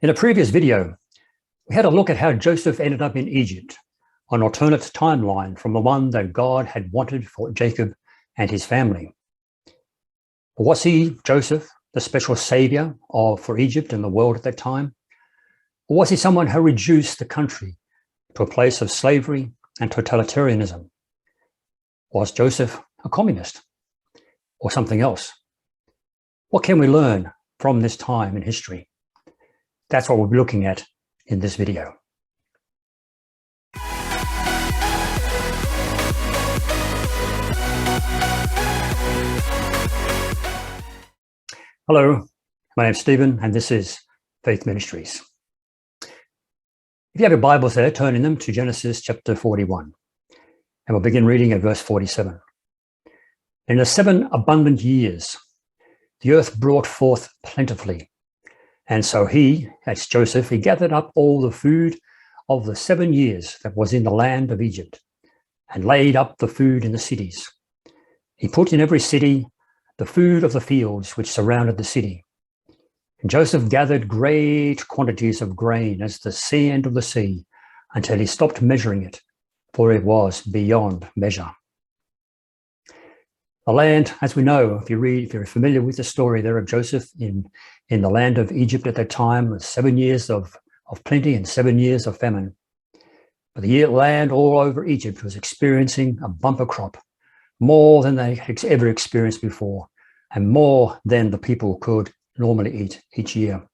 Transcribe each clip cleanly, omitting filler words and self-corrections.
In a previous video, we had a look at how Joseph ended up in Egypt, an alternate timeline from the one that God had wanted for Jacob and his family. Was he, Joseph, the special savior for Egypt and the world at that time? Or was he someone who reduced the country to a place of slavery and totalitarianism? Was Joseph a communist or something else? What can we learn from this time in history? That's what we'll be looking at in this video. Hello, my name's Stephen, and this is Faith Ministries. If you have your Bibles there, turn in them to Genesis chapter 41, and we'll begin reading at verse 47. In the 7 abundant years, the earth brought forth plentifully. And so he, that's Joseph, he gathered up all the food of the 7 years that was in the land of Egypt, and laid up the food in the cities. He put in every city the food of the fields which surrounded the city. And Joseph gathered great quantities of grain as the sand of the sea, until he stopped measuring it, for it was beyond measure. The land, as we know, if you're familiar with the story there of Joseph in the land of Egypt at that time, was 7 years of plenty and 7 years of famine. But the land all over Egypt was experiencing a bumper crop, more than they had ever experienced before, and more than the people could normally eat each year.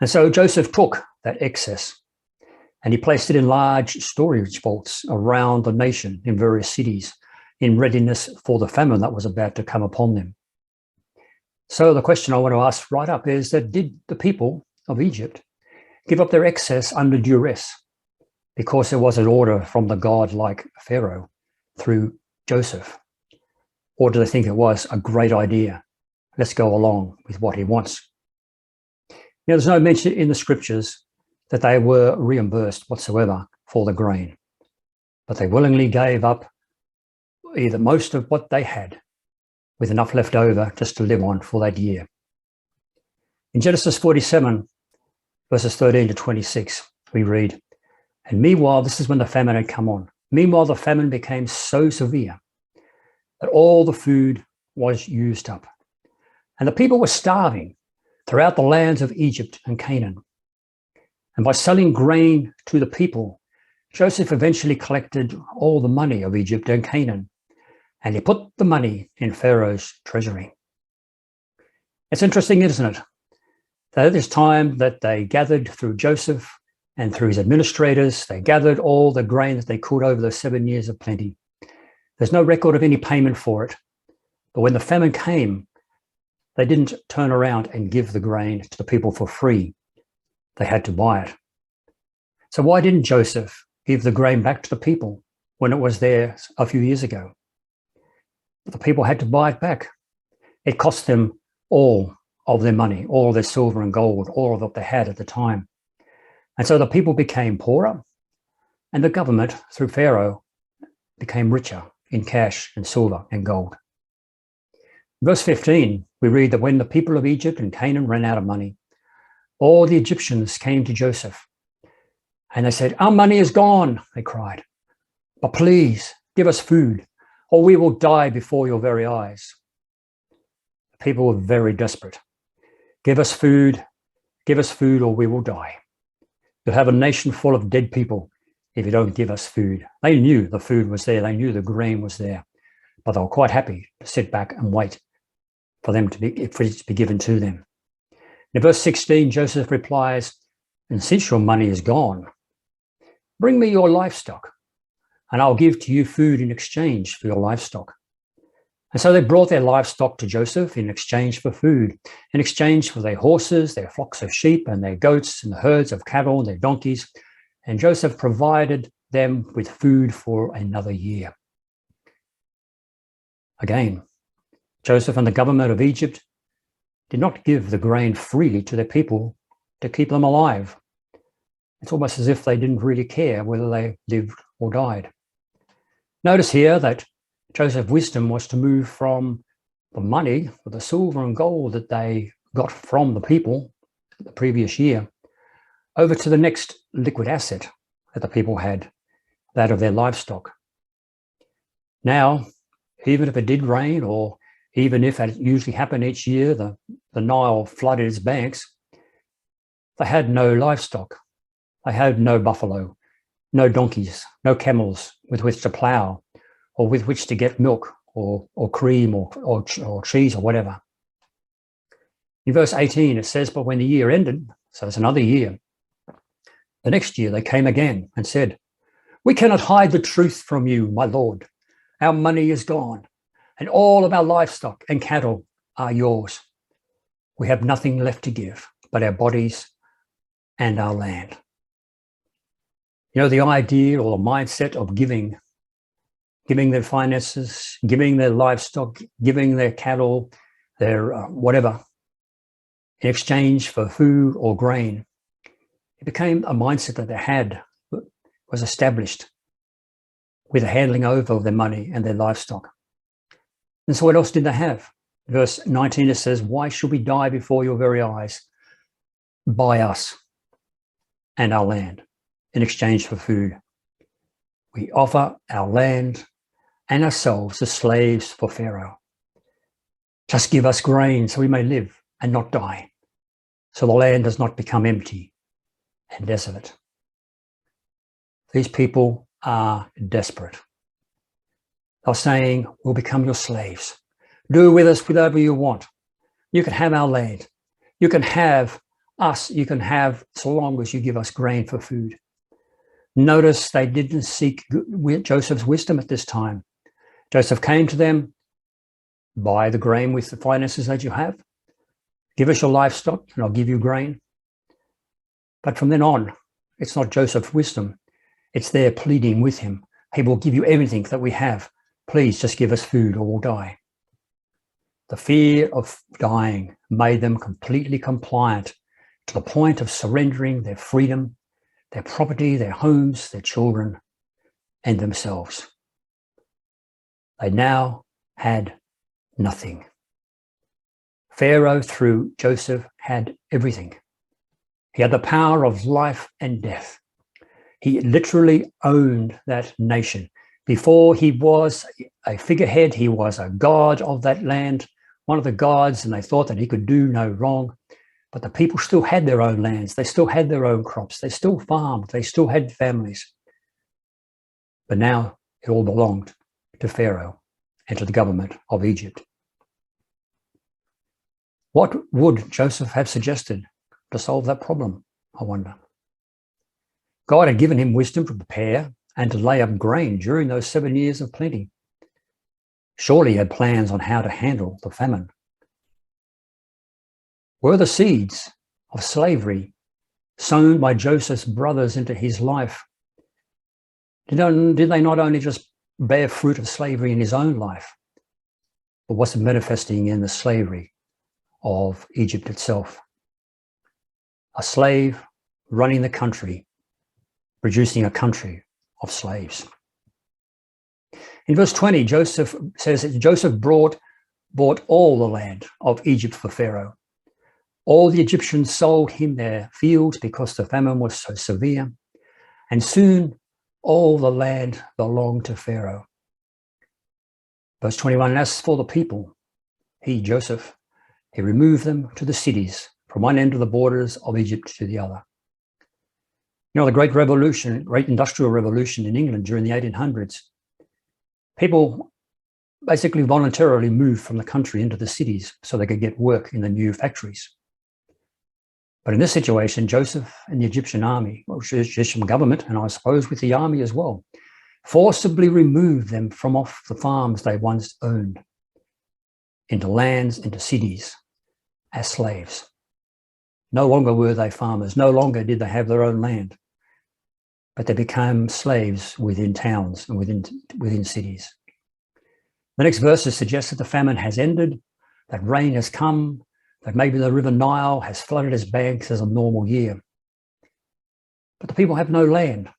And so Joseph took that excess and he placed it in large storage vaults around the nation in various cities, in readiness for the famine that was about to come upon them. So the question I want to ask right up is that, did the people of Egypt give up their excess under duress because there was an order from the godlike Pharaoh through Joseph? Or do they think it was a great idea? Let's go along with what he wants. Now, there's no mention in the scriptures that they were reimbursed whatsoever for the grain, but they willingly gave up either most of what they had, with enough left over just to live on for that year. In Genesis 47, verses 13 to 26, we read, "And meanwhile," this is when the famine had come on, "meanwhile the famine became so severe that all the food was used up, and the people were starving throughout the lands of Egypt and Canaan. And by selling grain to the people, Joseph eventually collected all the money of Egypt and Canaan, and he put the money in Pharaoh's treasury." It's interesting, isn't it, that at this time that they gathered through Joseph and through his administrators, they gathered all the grain that they could over those 7 years of plenty. There's no record of any payment for it. But when the famine came, they didn't turn around and give the grain to the people for free. They had to buy it. So why didn't Joseph give the grain back to the people when it was there a few years ago? The people had to buy it back. It cost them all of their money, all of their silver and gold, all of what they had at the time. And so the people became poorer, and the government, through Pharaoh, became richer in cash and silver and gold. Verse 15, we read that when the people of Egypt and Canaan ran out of money, all the Egyptians came to Joseph, and they said, "Our money is gone," they cried, "but please give us food, or we will die before your very eyes." The people were very desperate. Give us food, or we will die. You'll have a nation full of dead people if you don't give us food. They knew the food was there. They knew the grain was there, but they were quite happy to sit back and wait for it to be given to them. In verse 16, Joseph replies, "And since your money is gone, bring me your livestock, and I'll give to you food in exchange for your livestock." And so they brought their livestock to Joseph in exchange for food, in exchange for their horses, their flocks of sheep, and their goats, and the herds of cattle, and their donkeys. And Joseph provided them with food for another year. Again, Joseph and the government of Egypt did not give the grain freely to their people to keep them alive. It's almost as if they didn't really care whether they lived or died. Notice here that Joseph's wisdom was to move from the money, or the silver and gold that they got from the people the previous year, over to the next liquid asset that the people had, that of their livestock. Now, even if it did rain, or even if it usually happened each year, the Nile flooded its banks, they had no livestock. They had no buffalo, no donkeys, no camels with which to plow, or with which to get milk or cream or cheese or whatever. In verse 18, it says, but when the year ended, so it's another year, the next year they came again and said, we cannot hide the truth from you, my Lord. Our money is gone, and all of our livestock and cattle are yours. We have nothing left to give but our bodies and our land. You know, the idea or the mindset of giving their finances, giving their livestock, giving their cattle, their whatever, in exchange for food or grain, it became a mindset that they had, was established with the handling over of their money and their livestock. And so what else did they have? Verse 19, it says, why should we die before your very eyes? Buy us and our land in exchange for food. We offer our land and ourselves as slaves for Pharaoh. Just give us grain so we may live and not die, so the land does not become empty and desolate. These people are desperate. They're saying, we'll become your slaves. Do with us whatever you want. You can have our land. You can have us. You can have so long as you give us grain for food. Notice they didn't seek Joseph's wisdom at this time. Joseph came to them, buy the grain with the finances that you have. Give us your livestock and I'll give you grain. But from then on, it's not Joseph's wisdom. It's their pleading with him. He will give you everything that we have. Please just give us food or we'll die. The fear of dying made them completely compliant to the point of surrendering their freedom, their property, their homes, their children, and themselves. They now had nothing. Pharaoh, through Joseph, had everything. He had the power of life and death. He literally owned that nation. Before he was a figurehead, he was a god of that land, one of the gods, and they thought that he could do no wrong. But the people still had their own lands. They still had their own crops. They still farmed. They still had families. But now it all belonged to Pharaoh and to the government of Egypt. What would Joseph have suggested to solve that problem, I wonder? God had given him wisdom to prepare and to lay up grain during those 7 years of plenty. Surely he had plans on how to handle the famine. Were the seeds of slavery sown by Joseph's brothers into his life, did they not only just bear fruit of slavery in his own life, but was it manifesting in the slavery of Egypt itself? A slave running the country, producing a country of slaves. In verse 20, Joseph says that Joseph bought all the land of Egypt for Pharaoh. All the Egyptians sold him their fields because the famine was so severe, and soon all the land belonged to Pharaoh. Verse 21, and as for the people, he, Joseph, he removed them to the cities from one end of the borders of Egypt to the other. You know, the great revolution, great industrial revolution in England during the 1800s, people basically voluntarily moved from the country into the cities so they could get work in the new factories. But in this situation, Joseph and the Egyptian army, well, the Egyptian government, and I suppose with the army as well, forcibly removed them from off the farms they once owned into lands, into cities, as slaves. No longer were they farmers. No longer did they have their own land, but they became slaves within towns and within cities. The next verses suggest that the famine has ended, that rain has come, that maybe the river Nile has flooded its banks as a normal year. But the people have no land.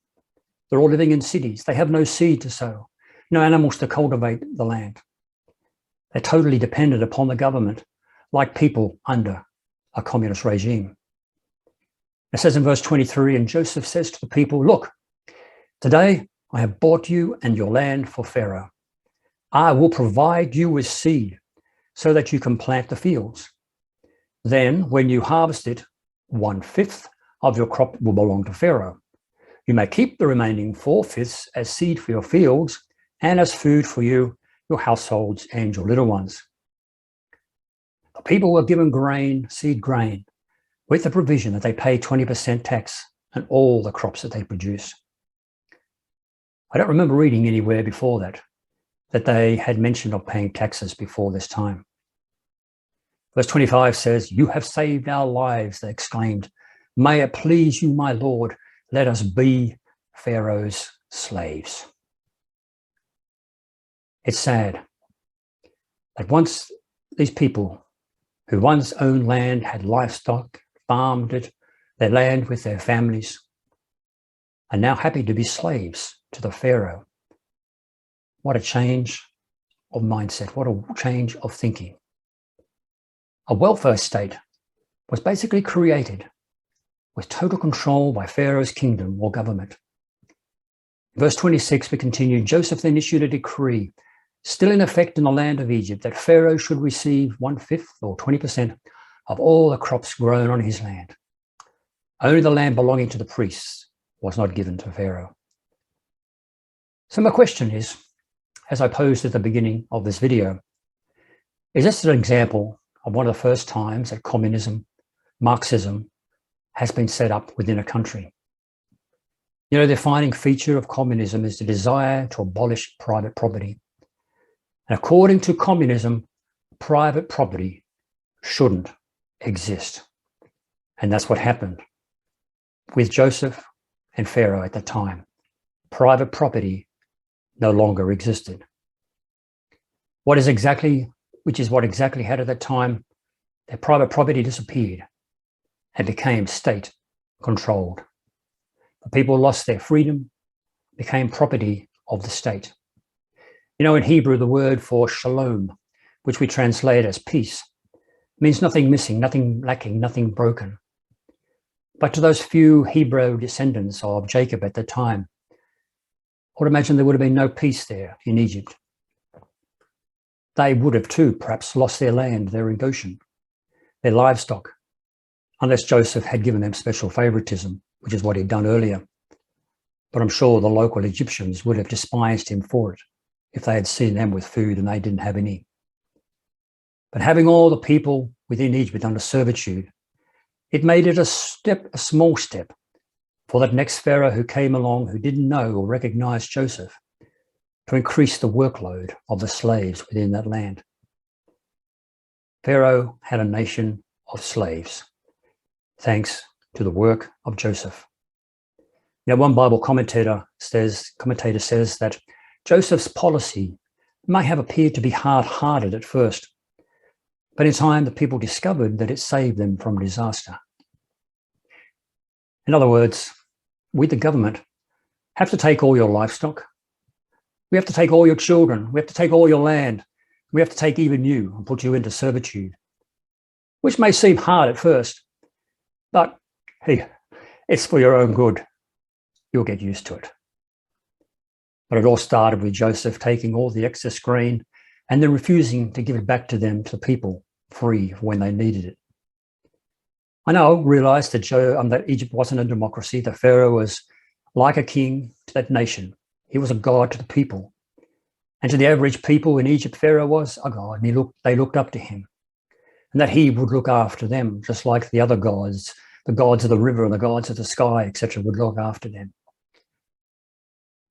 They're all living in cities. They have no seed to sow, no animals to cultivate the land. They're totally dependent upon the government, like people under a communist regime. It says in verse 23, and Joseph says to the people, look, today I have bought you and your land for Pharaoh. I will provide you with seed so that you can plant the fields. Then when you harvest it, 1/5 of your crop will belong to Pharaoh. You may keep the remaining 4/5 as seed for your fields and as food for you, your households and your little ones. The people were given grain, seed grain, with the provision that they pay 20% tax on all the crops that they produce. I don't remember reading anywhere before that they had mention of paying taxes before this time. Verse 25 says, you have saved our lives, they exclaimed. May it please you, my Lord, let us be Pharaoh's slaves. It's sad that once these people who once owned land, had livestock, farmed it, their land with their families, are now happy to be slaves to the Pharaoh. What a change of mindset, what a change of thinking. A welfare state was basically created with total control by Pharaoh's kingdom or government. Verse 26, we continue, Joseph then issued a decree, still in effect in the land of Egypt, that Pharaoh should receive 1/5 or 20% of all the crops grown on his land. Only the land belonging to the priests was not given to Pharaoh. So my question is, as I posed at the beginning of this video, is this an example of one of the first times that communism, Marxism, has been set up within a country? You know, the defining feature of communism is the desire to abolish private property. And according to communism, private property shouldn't exist. And that's what happened with Joseph and Pharaoh at the time. Private property no longer existed. Which is what exactly had at that time, their private property disappeared and became state controlled. The people lost their freedom, became property of the state. You know, in Hebrew, the word for shalom, which we translate as peace, means nothing missing, nothing lacking, nothing broken. But to those few Hebrew descendants of Jacob at the time, I would imagine there would have been no peace there in Egypt. They would have too perhaps lost their land there in Goshen, their livestock, unless Joseph had given them special favoritism, which is what he'd done earlier. But I'm sure the local Egyptians would have despised him for it if they had seen them with food and they didn't have any. But having all the people within Egypt under servitude, it made it a small step for that next Pharaoh who came along who didn't know or recognize Joseph to increase the workload of the slaves within that land. Pharaoh had a nation of slaves, thanks to the work of Joseph. You know, one Bible commentator says that Joseph's policy may have appeared to be hard-hearted at first, but in time the people discovered that it saved them from disaster. In other words, we, the government, have to take all your livestock. We have to take all your children. We have to take all your land. We have to take even you and put you into servitude, which may seem hard at first, but hey, it's for your own good. You'll get used to it. But it all started with Joseph taking all the excess grain and then refusing to give it back to them, to the people, free when they needed it. I now realized that Egypt wasn't a democracy. The Pharaoh was like a king to that nation. He was a god to the people. And to the average people in Egypt, Pharaoh was a god, and they looked up to him. And that he would look after them, just like the other gods, the gods of the river and the gods of the sky, etc., would look after them.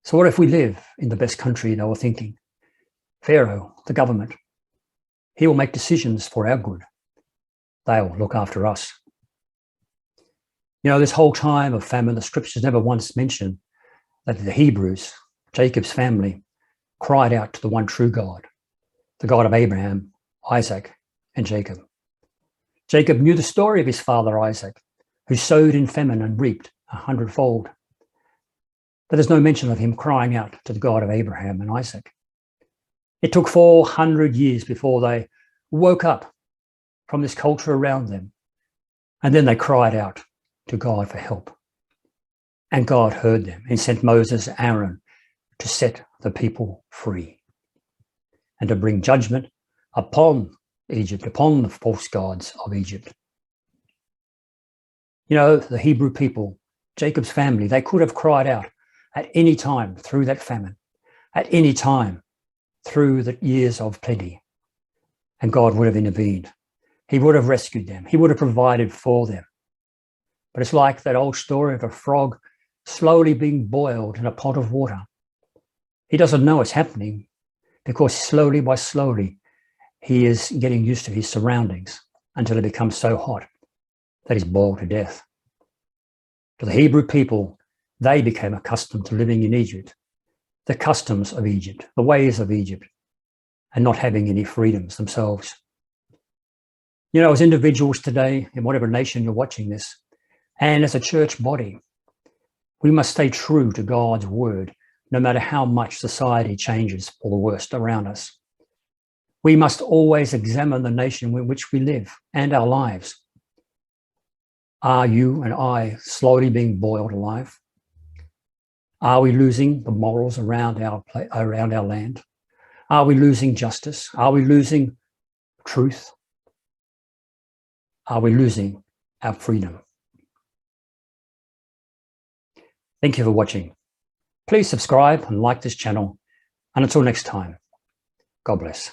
So what if we live in the best country, they were thinking? Pharaoh, the government, he will make decisions for our good. They'll look after us. You know, this whole time of famine, the scriptures never once mentioned that the Hebrews, Jacob's family, cried out to the one true God, the God of Abraham, Isaac, and Jacob. Jacob knew the story of his father Isaac, who sowed in famine and reaped 100-fold. But there's no mention of him crying out to the God of Abraham and Isaac. It took 400 years before they woke up from this culture around them. And then they cried out to God for help. And God heard them and sent Moses and Aaron to set the people free and to bring judgment upon Egypt, upon the false gods of Egypt. You know, the Hebrew people, Jacob's family, they could have cried out at any time through that famine, at any time through the years of plenty, and God would have intervened. He would have rescued them. He would have provided for them. But it's like that old story of a frog slowly being boiled in a pot of water. He doesn't know it's happening because slowly by slowly, he is getting used to his surroundings until it becomes so hot that he's boiled to death. To the Hebrew people, they became accustomed to living in Egypt, the customs of Egypt, the ways of Egypt, and not having any freedoms themselves. You know, as individuals today, in whatever nation you're watching this, and as a church body, we must stay true to God's word, no matter how much society changes for the worst around us. We must always examine the nation in which we live and our lives. Are you and I slowly being boiled alive? Are we losing the morals around our land? Are we losing justice? Are we losing truth? Are we losing our freedom? Thank you for watching. Please subscribe and like this channel. And until next time, God bless.